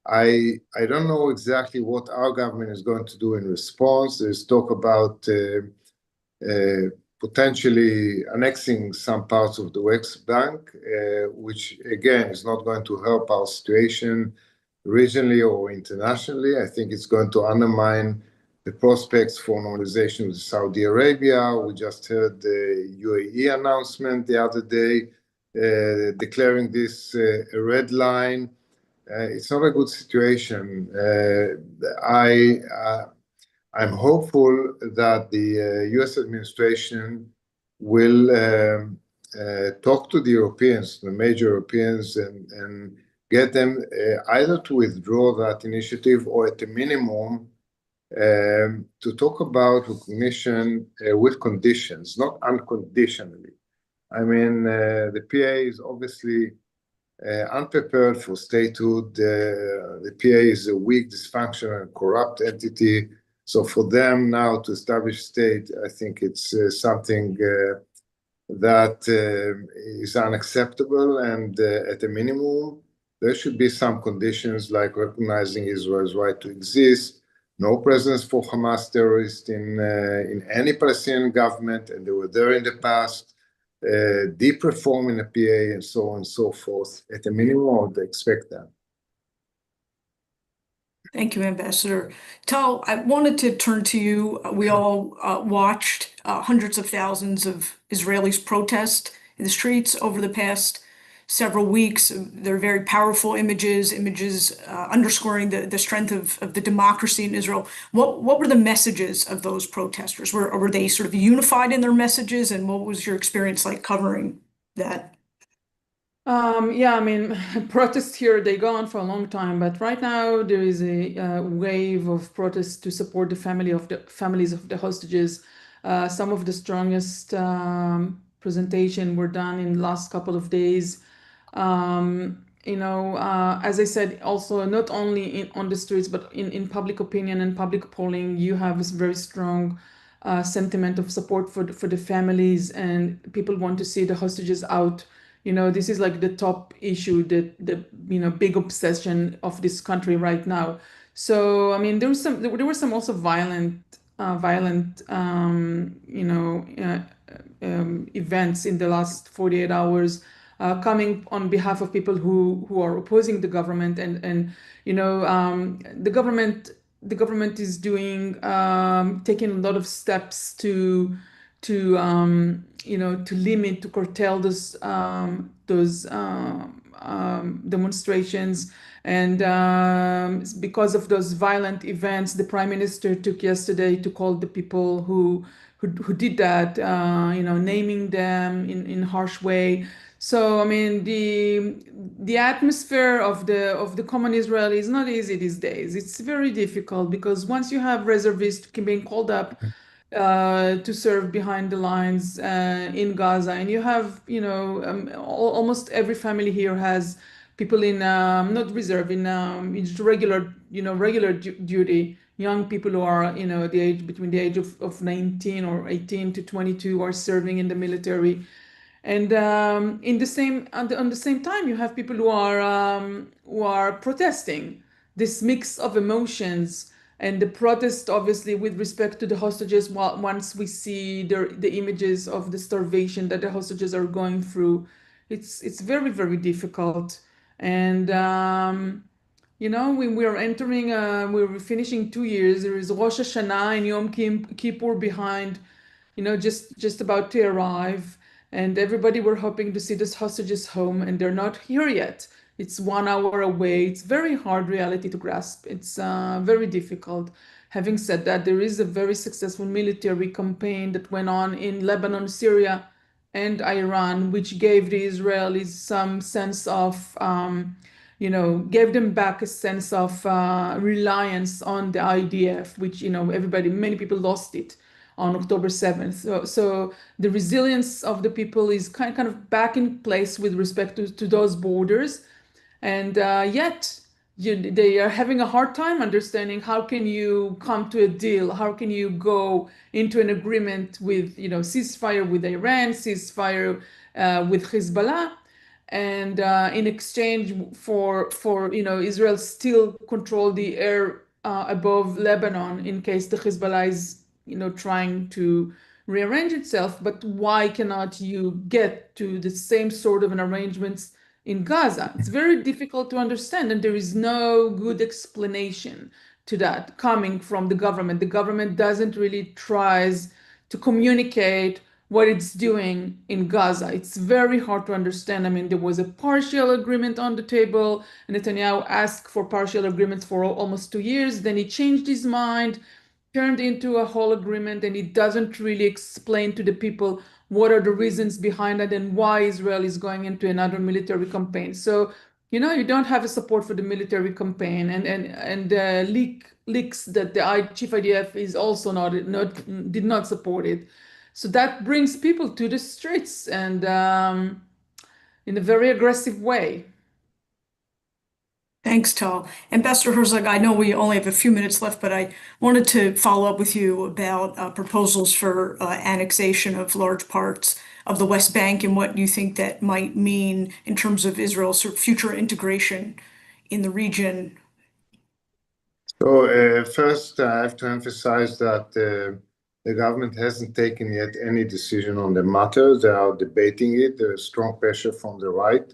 Speaker 2: I don't know exactly what our government is going to do in response. There's talk about potentially annexing some parts of the West Bank, which again is not going to help our situation regionally or internationally. I think it's going to undermine the prospects for normalization with Saudi Arabia. We just heard the UAE announcement the other day declaring this a red line. It's not a good situation. I'm hopeful that the US administration will talk to the Europeans, the major Europeans, and get them either to withdraw that initiative or at the minimum to talk about recognition with conditions, not unconditionally. I mean, the PA is obviously unprepared for statehood. The PA is a weak, dysfunctional, and corrupt entity. So for them now to establish state, I think it's something that is unacceptable. And at a minimum, there should be some conditions like recognizing Israel's right to exist, no presence for Hamas terrorists in any Palestinian government, and they were there in the past, deep reform in the PA, and so on and so forth. At a minimum, I would expect that.
Speaker 5: Thank you, Ambassador. Tal, I wanted to turn to you. We all watched hundreds of thousands of Israelis protest in the streets over the past several weeks. They're very powerful images underscoring the strength of the democracy in Israel. What were the messages of those protesters? Were they sort of unified in their messages, and what was your experience like covering that?
Speaker 4: Yeah, I mean, protests here, they go on for a long time, but right now there is a wave of protests to support the families of the hostages. Some of the strongest presentation were done in the last couple of days. As I said, also not only on the streets, but in public opinion and public polling, you have this very strong sentiment of support for the families, and people want to see the hostages out. This is like the top issue, the big obsession of this country right now. So I mean, there were some also violent events in the last 48 hours coming on behalf of people who are opposing the government, and the government is doing taking a lot of steps to limit, to curtail those demonstrations. And because of those violent events, the prime minister took yesterday to call the people who did that, naming them in harsh way. So I mean, the atmosphere of the common Israeli is not easy these days. It's very difficult because once you have reservists being called up to serve behind the lines in Gaza, and you have almost every family here has people in not reserve, in regular duty, young people who are between the age of 19 or 18 to 22 are serving in the military. And on the same time, you have people who are protesting. This mix of emotions, and the protest, obviously, with respect to the hostages. Once we see the images of the starvation that the hostages are going through, it's very, very difficult. And when we are entering, we're finishing 2 years. There is Rosh Hashanah and Yom Kippur behind, just about to arrive. And everybody were hoping to see these hostages home, and they're not here yet. It's 1 hour away. It's very hard reality to grasp. It's very difficult. Having said that, there is a very successful military campaign that went on in Lebanon, Syria, and Iran, which gave the Israelis some sense of, gave them back a sense of reliance on the IDF, which, many people lost it on October 7th. So the resilience of the people is kind of back in place with respect to those borders. And yet they are having a hard time understanding how can you come to a deal? How can you go into an agreement with, ceasefire with Iran, ceasefire with Hezbollah, and in exchange for Israel still control the air above Lebanon in case the Hezbollah is trying to rearrange itself. But why cannot you get to the same sort of an arrangements in Gaza? It's very difficult to understand, and there is no good explanation to that coming from the government. The government doesn't really tries to communicate what it's doing in Gaza. It's very hard to understand. I mean, there was a partial agreement on the table. Netanyahu asked for partial agreements for almost 2 years. Then he changed his mind, turned into a whole agreement, and it doesn't really explain to the people what are the reasons behind it and why Israel is going into another military campaign. So, you don't have a support for the military campaign, and leaks that the chief IDF is also did not support it. So that brings people to the streets and in a very aggressive way.
Speaker 5: Thanks, Tal. Ambassador Herzog, I know we only have a few minutes left, but I wanted to follow up with you about proposals for annexation of large parts of the West Bank and what you think that might mean in terms of Israel's sort of future integration in the region.
Speaker 2: So first, I have to emphasize that the government hasn't taken yet any decision on the matter. They are debating it. There is strong pressure from the right,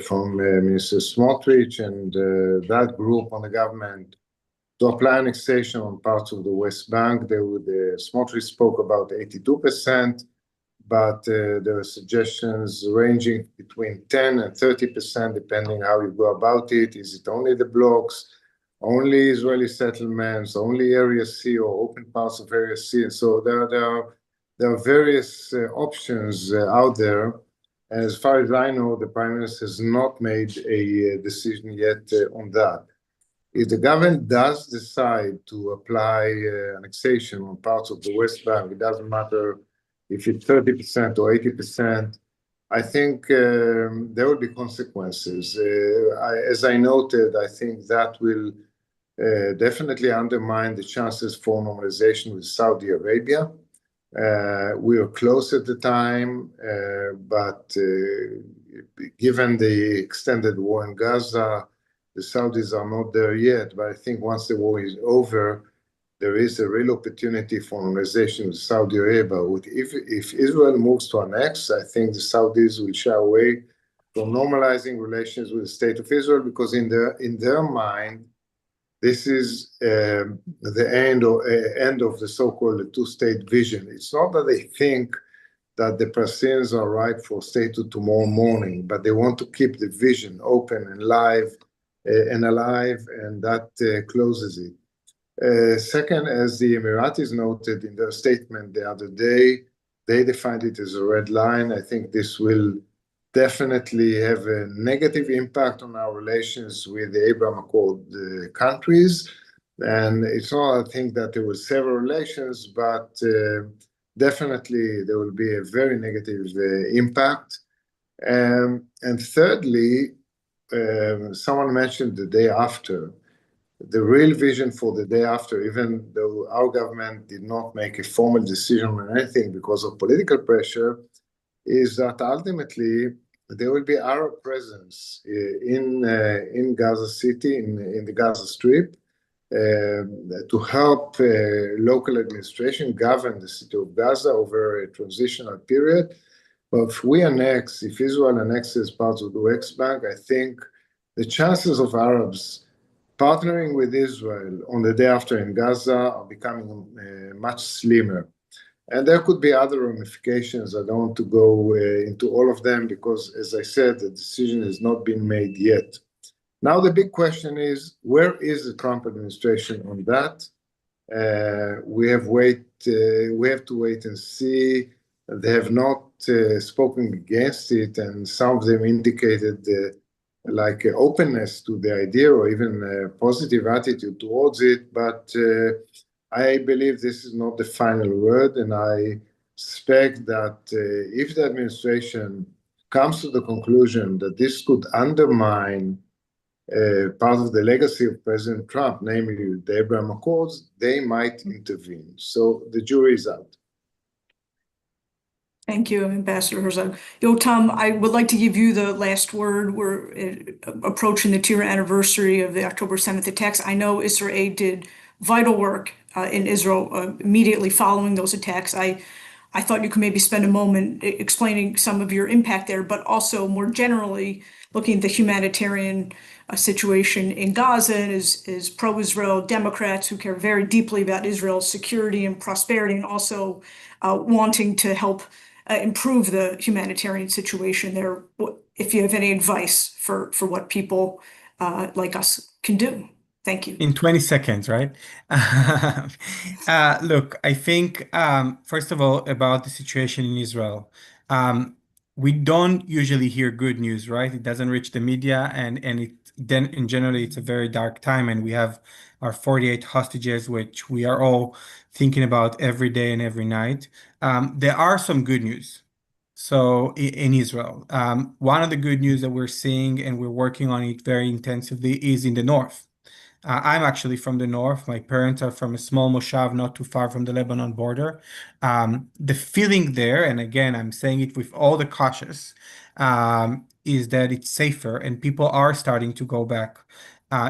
Speaker 2: from Minister Smotrich and that group on the government to apply annexation on parts of the West Bank. Smotrich spoke about 82%, but there are suggestions ranging between 10 and 30%, depending how you go about it. Is it only the blocks, only Israeli settlements, only Area C, or open parts of Area C? And so there are various options out there. As far as I know, the Prime Minister has not made a decision yet on that. If the government does decide to apply annexation on parts of the West Bank, it doesn't matter if it's 30% or 80%, I think there will be consequences. As I noted, I think that will definitely undermine the chances for normalization with Saudi Arabia. We were close at the time, but given the extended war in Gaza, the Saudis are not there yet. But I think once the war is over, there is a real opportunity for normalization with Saudi Arabia. If Israel moves to annex, I think the Saudis will shy away from normalizing relations with the State of Israel, because in their mind, this is the end of the so-called two-state vision. It's not that they think that the Palestinians are right for statehood tomorrow morning, but they want to keep the vision open and live and alive, and that closes it. Second, as the Emiratis noted in their statement the other day, they defined it as a red line. I think this will definitely have a negative impact on our relations with the Abraham Accord countries. And it's not, I think, that there will sever relations, but definitely there will be a very negative impact. And thirdly, someone mentioned the day after. The real vision for the day after, even though our government did not make a formal decision on anything because of political pressure, is that ultimately there will be Arab presence in Gaza City, in the Gaza Strip, to help local administration govern the city of Gaza over a transitional period. But if Israel annexes parts of the West Bank, I think the chances of Arabs partnering with Israel on the day after in Gaza are becoming much slimmer. And there could be other ramifications. I don't want to go into all of them because, as I said, the decision has not been made yet. Now, the big question is, where is the Trump administration on that? We have to wait and see. They have not spoken against it, and some of them indicated like openness to the idea or even a positive attitude towards it. But I believe this is not the final word, and I suspect that if the administration comes to the conclusion that this could undermine part of the legacy of President Trump, namely the Abraham Accords, they might intervene. So the jury is out.
Speaker 5: Thank you, Ambassador Herzog. Yotam, I would like to give you the last word. We're approaching the 2-year anniversary of the October 7th attacks. I know IsraAID did vital work in Israel immediately following those attacks. I thought you could maybe spend a moment explaining some of your impact there, but also more generally looking at the humanitarian situation in Gaza and as pro-Israel Democrats who care very deeply about Israel's security and prosperity, and also wanting to help improve the humanitarian situation there. If you have any advice for what people like us can do. Thank you.
Speaker 3: In 20 seconds, right? Look, I think, first of all, about the situation in Israel. We don't usually hear good news, right? It doesn't reach the media, and then in general, it's a very dark time, and we have our 48 hostages, which we are all thinking about every day and every night. There are some good news. So in Israel, one of the good news that we're seeing, and we're working on it very intensively, is in the north. I'm actually from the north. My parents are from a small moshav not too far from the Lebanon border. The feeling there, and again, I'm saying it with all the cautious, is that it's safer and people are starting to go back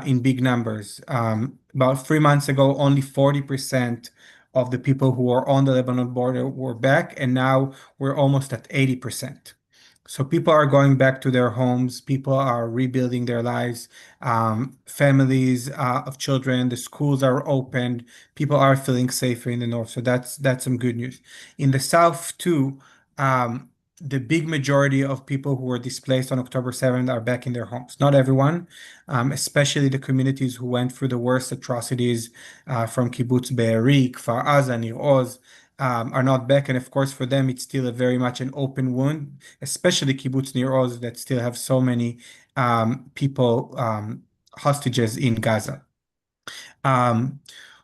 Speaker 3: in big numbers. About 3 months ago, only 40% of the people who were on the Lebanon border were back, and now we're almost at 80%. So people are going back to their homes. People are rebuilding their lives. Families of children, the schools are opened. People are feeling safer in the north. So that's some good news. In the south too, the big majority of people who were displaced on October 7th are back in their homes. Not everyone, especially the communities who went through the worst atrocities from Kibbutz Be'eri, Kfar Aza, Nir Oz, are not back. And of course, for them, it's still a very much an open wound, especially Kibbutz Nir Oz that still have so many people, hostages in Gaza.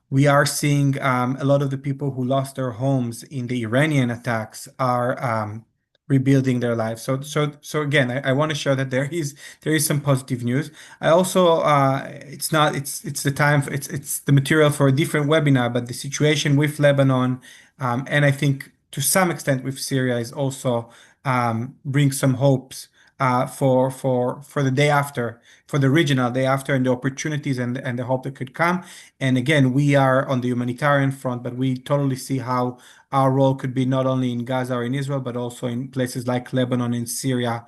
Speaker 3: We are seeing a lot of the people who lost their homes in the Iranian attacks are rebuilding their lives. So again, I want to show that there is some positive news. I also it's the time it's the material for a different webinar, but the situation with Lebanon and I think to some extent with Syria is also brings some hopes for the day after, for the regional day after, and the opportunities and the hope that could come. And again, we are on the humanitarian front, but we totally see how our role could be not only in Gaza or in Israel, but also in places like Lebanon and Syria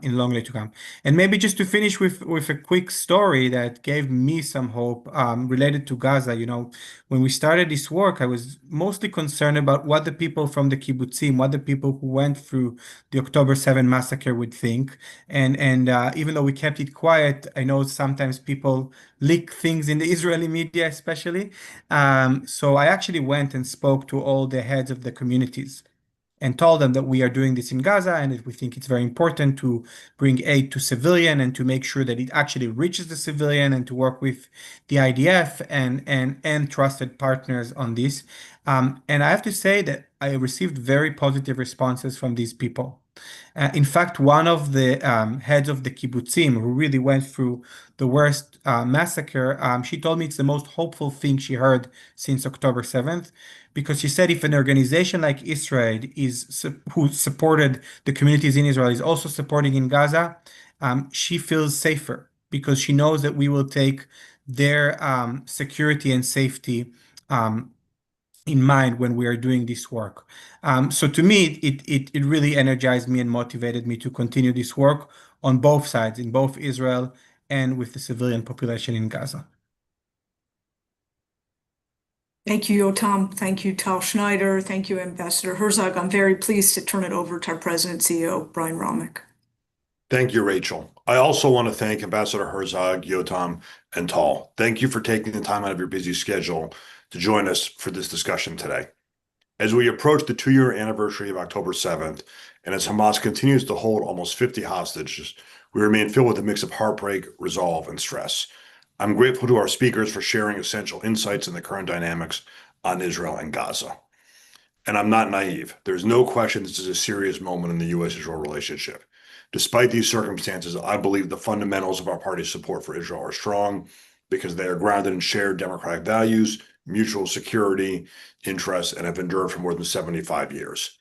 Speaker 3: in long way to come. And maybe just to finish with a quick story that gave me some hope related to Gaza. You know, when we started this work, I was mostly concerned about what the people from the kibbutzim, what the people who went through the October 7 massacre would think. And even though we kept it quiet, I know sometimes people leak things in the Israeli media, especially. So I actually went and spoke to all the heads of the communities and told them that we are doing this in Gaza and that we think it's very important to bring aid to civilian and to make sure that it actually reaches the civilian and to work with the IDF and trusted partners on this. And I have to say that I received very positive responses from these people. In fact, one of the heads of the kibbutzim who really went through the worst massacre, she told me it's the most hopeful thing she heard since October 7th, because she said if an organization like IsraAID who supported the communities in Israel is also supporting in Gaza, she feels safer because she knows that we will take their security and safety in mind when we are doing this work. So to me, it really energized me and motivated me to continue this work on both sides, in both Israel and with the civilian population in Gaza.
Speaker 5: Thank you, Yotam. Thank you, Tal Schneider. Thank you, Ambassador Herzog. I'm very pleased to turn it over to our President and CEO, Brian Romick.
Speaker 1: Thank you, Rachel. I also want to thank Ambassador Herzog, Yotam, and Tal. Thank you for taking the time out of your busy schedule to join us for this discussion today. As we approach the 2-year anniversary of October 7th, and as Hamas continues to hold almost 50 hostages, we remain filled with a mix of heartbreak, resolve, and stress. I'm grateful to our speakers for sharing essential insights in the current dynamics on Israel and Gaza. And I'm not naive. There's no question this is a serious moment in the U.S.-Israel relationship. Despite these circumstances, I believe the fundamentals of our party's support for Israel are strong because they are grounded in shared democratic values, mutual security, interests, and have endured for more than 75 years.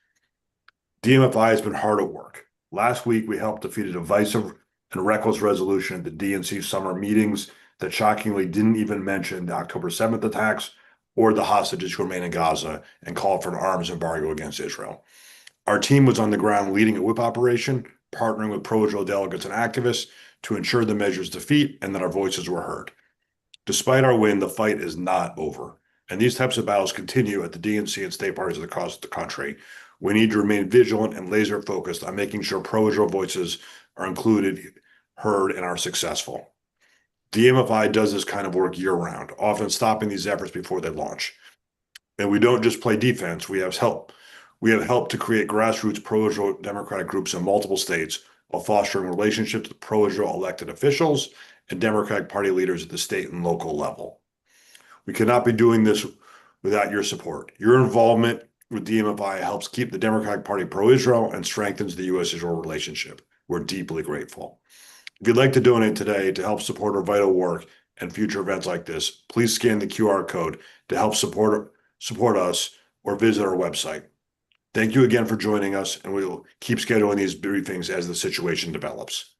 Speaker 1: DMFI has been hard at work. Last week, we helped defeat a divisive and reckless resolution at the DNC summer meetings that shockingly didn't even mention the October 7th attacks or the hostages who remain in Gaza and called for an arms embargo against Israel. Our team was on the ground leading a whip operation, partnering with pro-Israel delegates and activists to ensure the measure's defeat and that our voices were heard. Despite our win, the fight is not over, and these types of battles continue at the DNC and state parties across the country. We need to remain vigilant and laser focused on making sure pro-Israel voices are included, heard, and are successful. DMFI does this kind of work year-round, often stopping these efforts before they launch. And we don't just play defense, we have help. We have helped to create grassroots pro-Israel Democratic groups in multiple states while fostering relationships with pro-Israel elected officials and Democratic Party leaders at the state and local level. We cannot be doing this without your support. Your involvement with DMFI helps keep the Democratic Party pro-Israel and strengthens the U.S.-Israel relationship. We're deeply grateful. If you'd like to donate today to help support our vital work and future events like this, please scan the QR code to help support us or visit our website. Thank you again for joining us, and we will keep scheduling these briefings as the situation develops.